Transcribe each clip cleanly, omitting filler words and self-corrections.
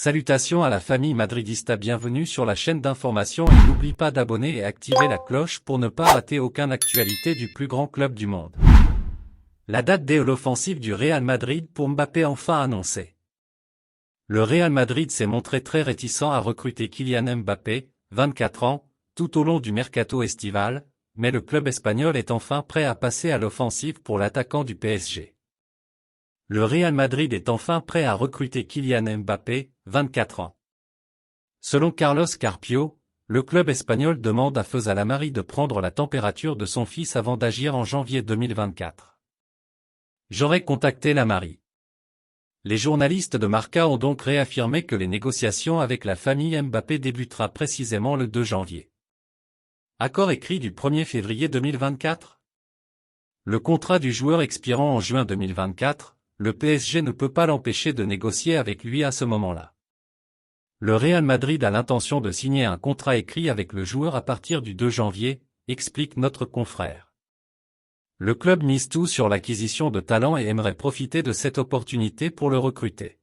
Salutations à la famille madridista, bienvenue sur la chaîne d'information et n'oublie pas d'abonner et activer la cloche pour ne pas rater aucune actualité du plus grand club du monde. La date de l'offensive du Real Madrid pour Mbappé enfin annoncée. Le Real Madrid s'est montré très réticent à recruter Kylian Mbappé, 24 ans, tout au long du mercato estival, mais le club espagnol est enfin prêt à passer à l'offensive pour l'attaquant du PSG. Le Real Madrid est enfin prêt à recruter Kylian Mbappé, 24 ans. Selon Carlos Carpio, le club espagnol demande à Feu Alamari de prendre la température de son fils avant d'agir en janvier 2024. J'aurais contacté Lamari. Les journalistes de Marca ont donc réaffirmé que les négociations avec la famille Mbappé débutera précisément le 2 janvier. Accord écrit du 1er février 2024. Le contrat du joueur expirant en juin 2024, le PSG ne peut pas l'empêcher de négocier avec lui à ce moment-là. Le Real Madrid a l'intention de signer un contrat écrit avec le joueur à partir du 2 janvier, explique notre confrère. Le club mise tout sur l'acquisition de talent et aimerait profiter de cette opportunité pour le recruter.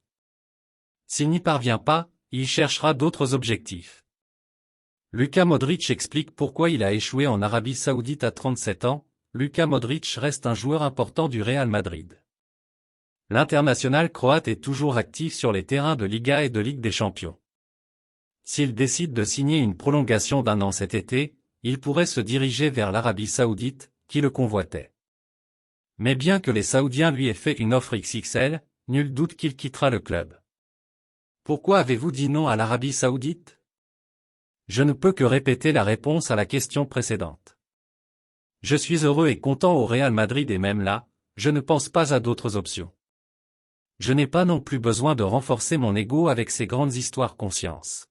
S'il n'y parvient pas, il cherchera d'autres objectifs. Luka Modric explique pourquoi il a échoué en Arabie Saoudite à 37 ans. Luka Modric reste un joueur important du Real Madrid. L'international croate est toujours actif sur les terrains de Liga et de Ligue des Champions. S'il décide de signer une prolongation d'1 an cet été, il pourrait se diriger vers l'Arabie Saoudite, qui le convoitait. Mais bien que les Saoudiens lui aient fait une offre XXL, nul doute qu'il quittera le club. Pourquoi avez-vous dit non à l'Arabie Saoudite? Je ne peux que répéter la réponse à la question précédente. Je suis heureux et content au Real Madrid et même là, je ne pense pas à d'autres options. Je n'ai pas non plus besoin de renforcer mon ego avec ces grandes histoires conscience.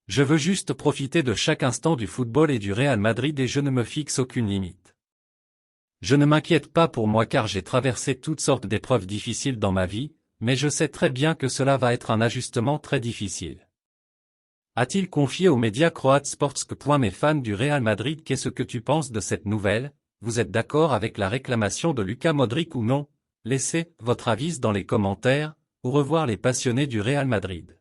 Je veux juste profiter de chaque instant du football et du Real Madrid et je ne me fixe aucune limite. Je ne m'inquiète pas pour moi car j'ai traversé toutes sortes d'épreuves difficiles dans ma vie, mais je sais très bien que cela va être un ajustement très difficile. A-t-il confié aux médias croates Sportsk. Mes fans du Real Madrid, qu'est-ce que tu penses de cette nouvelle? Vous êtes d'accord avec la réclamation de Luka Modric ou non? Laissez votre avis dans les commentaires. Au revoir les passionnés du Real Madrid.